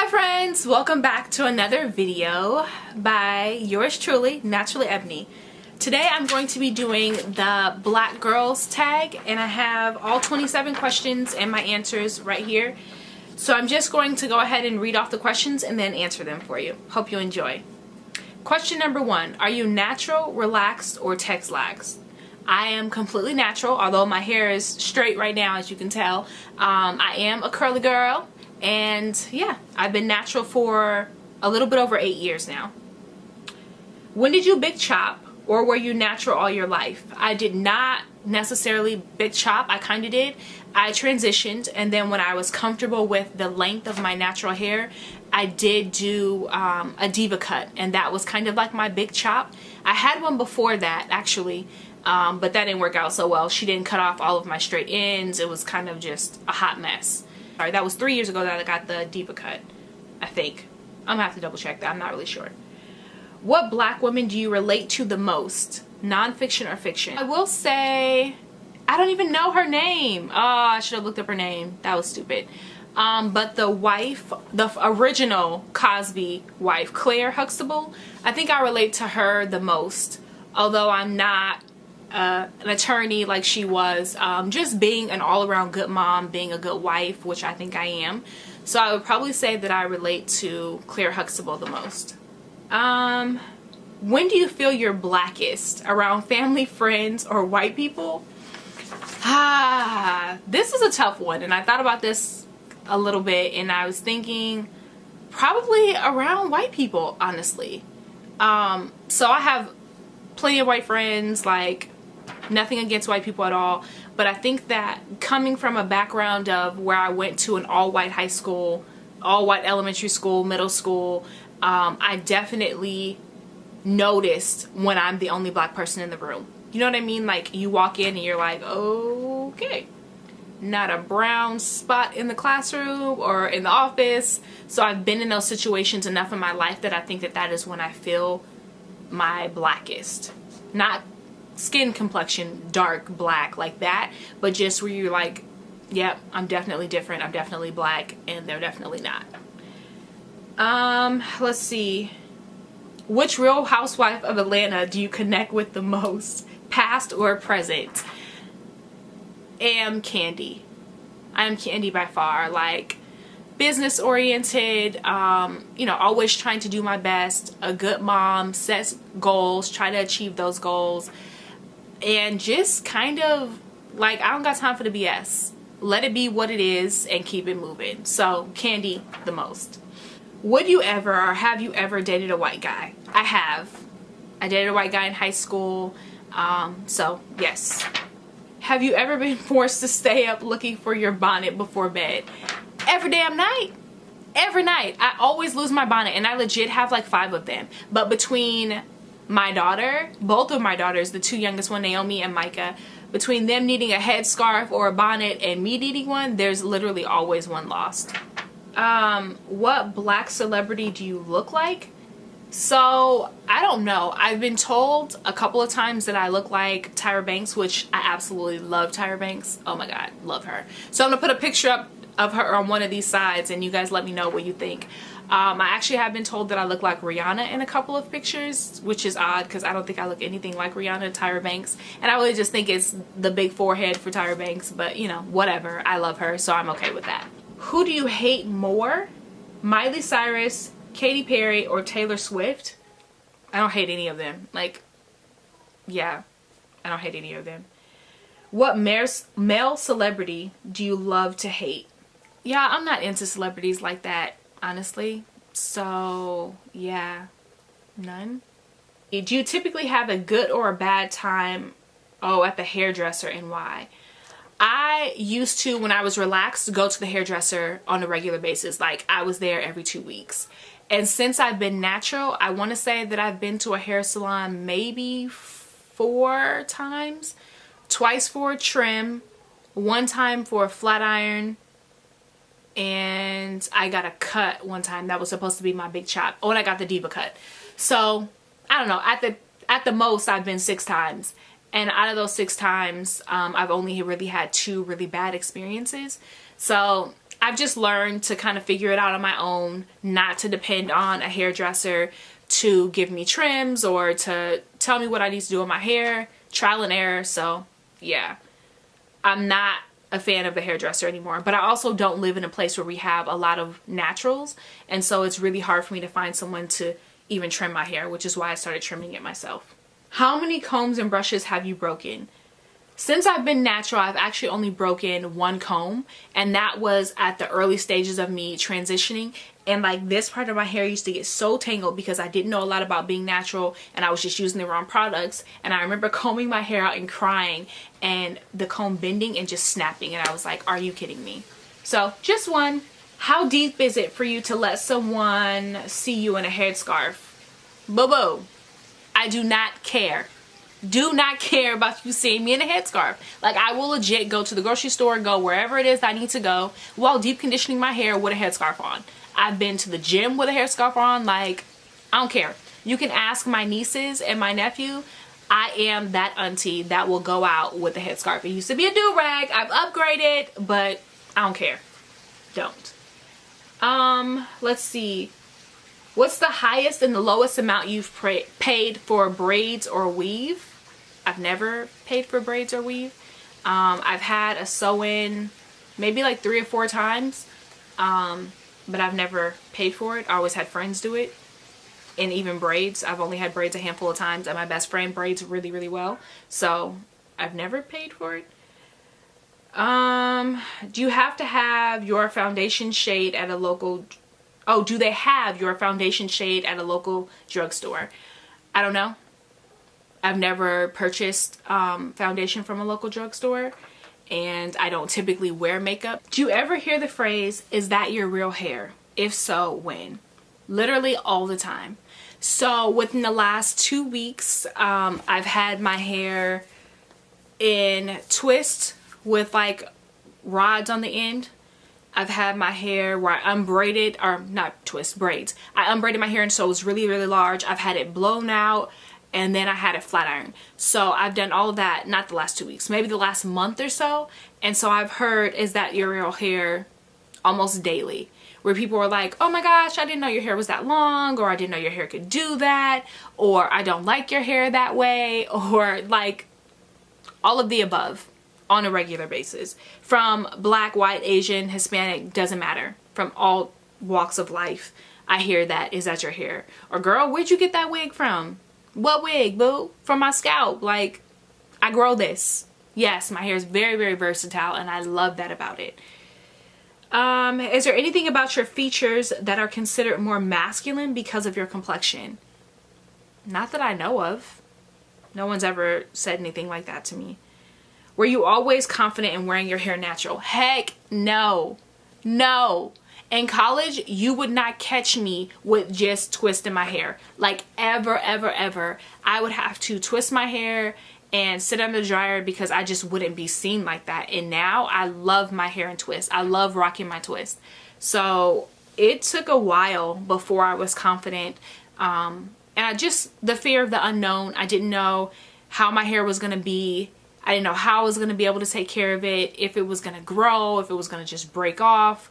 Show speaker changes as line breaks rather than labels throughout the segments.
Hi friends, welcome back to another video by yours truly, Naturallyebonie. Today I'm going to be doing the Black Girls tag, and I have all 27 questions and my answers right here. So I'm just going to go ahead and read off the questions and then answer them for you. Hope you enjoy. Question number 1, are you natural, relaxed, or text-lax? I am completely natural, although my hair is straight right now, as you can tell. I am a curly girl. And yeah, I've been natural for a little bit over 8 years now. When did you big chop, or were you natural all your life? I did not necessarily big chop. I kind of did. I transitioned, and then when I was comfortable with the length of my natural hair, I did do a diva cut, and that was kind of like my big chop. I had one before that actually, but that didn't work out so well. She didn't cut off all of my straight ends. It was kind of just a hot mess. Sorry, that was 3 years ago that I got the diva cut, I think. I'm gonna have to double check that. I'm not really sure. What black woman do you relate to the most? Non-fiction or fiction? I will say, I don't even know her name. Oh, I should have looked up her name. That was stupid. But the wife, the original Cosby wife, Claire Huxtable, I think I relate to her the most. Although I'm not an attorney like she was, just being an all-around good mom, being a good wife, which I think I am. So I would probably say that I relate to Claire Huxtable the most. When do you feel your blackest? Around family, friends, or white people? This is a tough one, and I thought about this a little bit, and I was thinking probably around white people, honestly. So I have plenty of white friends, like nothing against white people at all, but I think that coming from a background of where I went to an all-white high school, all-white elementary school, middle school, I definitely noticed when I'm the only black person in the room. You know what I mean? Like, you walk in and you're like, okay, not a brown spot in the classroom or in the office. So I've been in those situations enough in my life that I think that that is when I feel my blackest. Not skin complexion dark black like that, but just where you're like, yep, I'm definitely different, I'm definitely black, and they're definitely not. Let's see, which Real Housewife of Atlanta do you connect with the most, past or present? Candy. I am Candy by far. Like, business oriented, you know, always trying to do my best, a good mom, sets goals, try to achieve those goals, and just kind of like, I don't got time for the BS. Let it be what it is and keep it moving. So Candy the most. Would you ever, or have you ever dated a white guy? I have. I dated a white guy in high school, so yes. Have you ever been forced to stay up looking for your bonnet before bed? Every damn night. Every night. I always lose my bonnet, and I legit have like 5 of them. But between my daughter, both of my daughters, the 2 youngest one, Naomi and Micah, between them needing a headscarf or a bonnet and me needing one, there's literally always one lost. What black celebrity do you look like? So I don't know. I've been told a couple of times that I look like Tyra Banks, which I absolutely love Tyra Banks. Oh my god, love her. So I'm gonna put a picture up of her on one of these sides, and you guys let me know what you think. I actually have been told that I look like Rihanna in a couple of pictures, which is odd because I don't think I look anything like Rihanna, Tyra Banks, and I really just think it's the big forehead for Tyra Banks, but you know, whatever. I love her, so I'm okay with that. Who do you hate more? Miley Cyrus, Katy Perry, or Taylor Swift? I don't hate any of them. Like, yeah, I don't hate any of them. What male celebrity do you love to hate? Yeah, I'm not into celebrities like that, honestly. So, yeah, none. Do you typically have a good or a bad time, at the hairdresser, and why? I used to, when I was relaxed, go to the hairdresser on a regular basis. Like, I was there every 2 weeks. And since I've been natural, I want to say that I've been to a hair salon maybe 4 times. Twice for a trim, 1 time for a flat iron, and I got a cut one time. That was supposed to be my big chop. Oh, and I got the diva cut. So, I don't know. At the most, I've been 6 times. And out of those 6 times, I've only really had 2 really bad experiences. So I've just learned to kind of figure it out on my own, not to depend on a hairdresser to give me trims or to tell me what I need to do with my hair. Trial and error. So yeah, I'm not a fan of the hairdresser anymore, but I also don't live in a place where we have a lot of naturals, and so it's really hard for me to find someone to even trim my hair, which is why I started trimming it myself. How many combs and brushes have you broken? Since I've been natural, I've actually only broken one comb, and that was at the early stages of me transitioning. And like, this part of my hair used to get so tangled because I didn't know a lot about being natural and I was just using the wrong products. And I remember combing my hair out and crying and the comb bending and just snapping, and I was like, are you kidding me? So just one. How deep is it for you to let someone see you in a headscarf? Boo-boo. I do not care. Do not care about you seeing me in a headscarf. Like, I will legit go to the grocery store, go wherever it is I need to go while deep conditioning my hair with a headscarf on. I've been to the gym with a headscarf on. Like, I don't care. You can ask my nieces and my nephew. I am that auntie that will go out with a headscarf. It used to be a do-rag. I've upgraded, but I don't care. Don't. Let's see. What's the highest and the lowest amount you've paid for braids or weave? I've never paid for braids or weave. I've had a sew-in maybe like 3 or 4 times, but I've never paid for it. I always had friends do it. And even braids, I've only had braids a handful of times, and my best friend braids really, really well. So I've never paid for it. Do you have to have your foundation shade at a local... Oh, do they have your foundation shade at a local drugstore? I don't know. I've never purchased foundation from a local drugstore, and I don't typically wear makeup. Do you ever hear the phrase, is that your real hair? If so, when? Literally all the time. So within the last 2 weeks, I've had my hair in twists with like rods on the end. I've had my hair where I unbraided, or not twist, braids. I unbraided my hair and so it was really, really large. I've had it blown out, and then I had it flat iron. So I've done all of that, not the last 2 weeks, maybe the last month or so. And so I've heard, is that your real hair, almost daily, where people were like, oh my gosh, I didn't know your hair was that long, or I didn't know your hair could do that, or I don't like your hair that way, or like all of the above. On a regular basis. From black, white, Asian, Hispanic, doesn't matter. From all walks of life, I hear that, is that your hair? Or girl, where'd you get that wig from? What wig, boo? From my scalp. Like, I grow this. Yes, my hair is very, very versatile, and I love that about it. Is there anything about your features that are considered more masculine because of your complexion? Not that I know of. No one's ever said anything like that to me. Were you always confident in wearing your hair natural? Heck no. No. In college, you would not catch me with just twisting my hair. Like, ever, ever, ever. I would have to twist my hair and sit under the dryer because I just wouldn't be seen like that. And now I love my hair in twists. I love rocking my twist. So it took a while before I was confident. And the fear of the unknown. I didn't know how my hair was going to be. I didn't know how I was going to be able to take care of it, if it was going to grow, if it was going to just break off.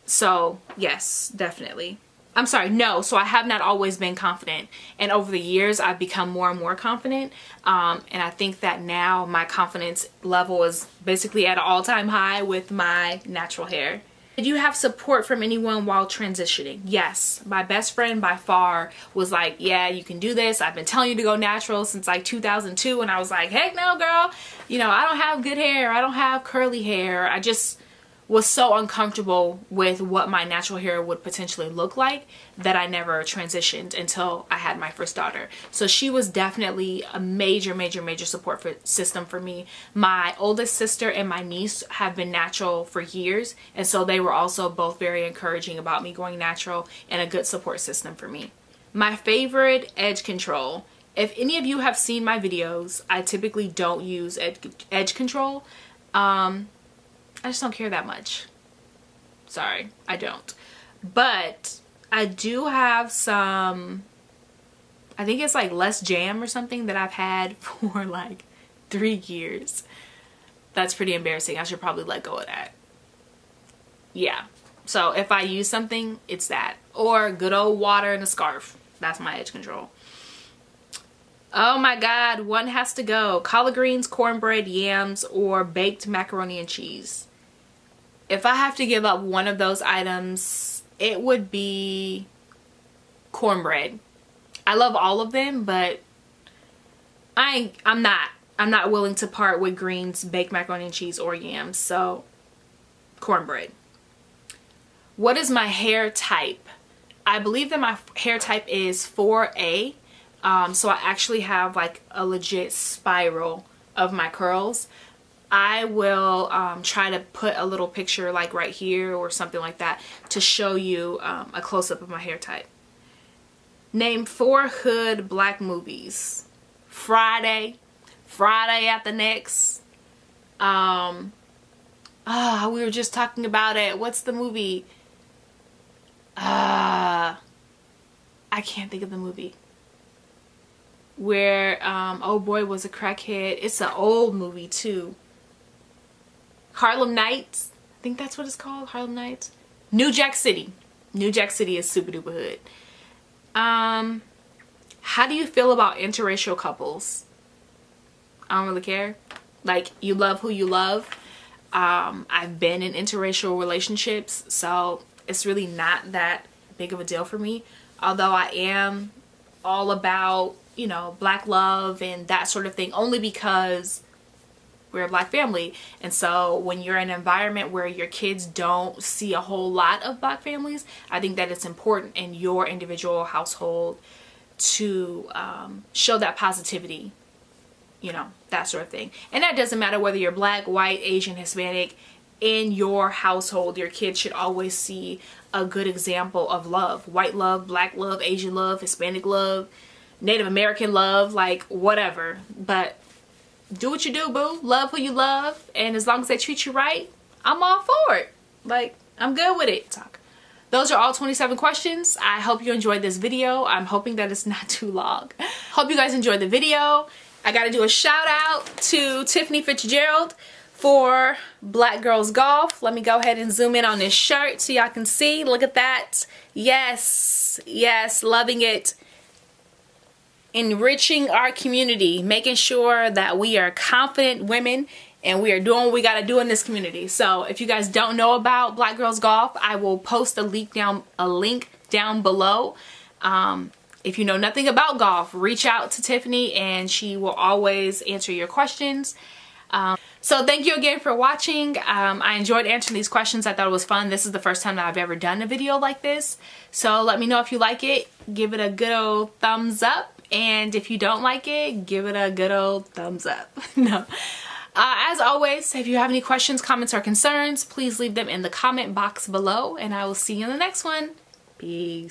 So yes, definitely. I'm sorry, no. So I have not always been confident. And over the years, I've become more and more confident. And I think that now my confidence level is basically at an all-time high with my natural hair. Did you have support from anyone while transitioning? Yes. My best friend by far was like, yeah, you can do this. I've been telling you to go natural since like 2002. And I was like, heck no, girl. You know, I don't have good hair. I don't have curly hair. I just was so uncomfortable with what my natural hair would potentially look like that I never transitioned until I had my first daughter. So she was definitely a major, major, major support system for me. My oldest sister and my niece have been natural for years, and so they were also both very encouraging about me going natural and a good support system for me. My favorite edge control. If any of you have seen my videos, I typically don't use edge control. I just don't care that much. Sorry, I don't. But I do have some, I think it's like Less Jam or something that I've had for like 3 years. That's pretty embarrassing. I should probably let go of that. Yeah. So if I use something, it's that. Or good old water and a scarf. That's my edge control. Oh my God, one has to go. Collard greens, cornbread, yams, or baked macaroni and cheese. If I have to give up one of those items, it would be cornbread. I love all of them, but I'm not willing to part with greens, baked macaroni and cheese, or yams. So cornbread. What is my hair type? I believe that my hair type is 4A. So I actually have like a legit spiral of my curls. I will try to put a little picture like right here or something like that to show you a close-up of my hair type. Name 4 hood black movies. Friday at the Next. We were just talking about it. What's the movie? I can't think of the movie. Where oh boy was a crackhead. It's an old movie too. Harlem Nights. I think that's what it's called. Harlem Nights. New Jack City. New Jack City is super duper hood. How do you feel about interracial couples? I don't really care. Like, you love who you love. I've been in interracial relationships, so it's really not that big of a deal for me. Although I am all about, you know, black love and that sort of thing, only because we're a black family. And so when you're in an environment where your kids don't see a whole lot of black families, I think that it's important in your individual household to show that positivity, you know, that sort of thing. And that doesn't matter whether you're black, white, Asian, Hispanic. In your household, your kids should always see a good example of love. White love, black love, Asian love, Hispanic love, Native American love, like whatever. But do what you do, boo. Love who you love. And as long as they treat you right, I'm all for it. Like, I'm good with it. Those are all 27 questions. I hope you enjoyed this video. I'm hoping that it's not too long. Hope you guys enjoyed the video. I gotta do a shout out to Tiffany Fitzgerald for Black Girls Golf. Let me go ahead and zoom in on this shirt so y'all can see. Look at that. Yes, yes, loving it. Enriching our community, making sure that we are confident women and we are doing what we got to do in this community. So if you guys don't know about Black Girls Golf, I will post a link down below. If you know nothing about golf, reach out to Tiffany and she will always answer your questions. So thank you again for watching. I enjoyed answering these questions. I thought it was fun. This is the first time that I've ever done a video like this. So let me know if you like it. Give it a good old thumbs up. And if you don't like it, give it a good old thumbs up. No. As always, if you have any questions, comments, or concerns, please leave them in the comment box below. And I will see you in the next one. Peace.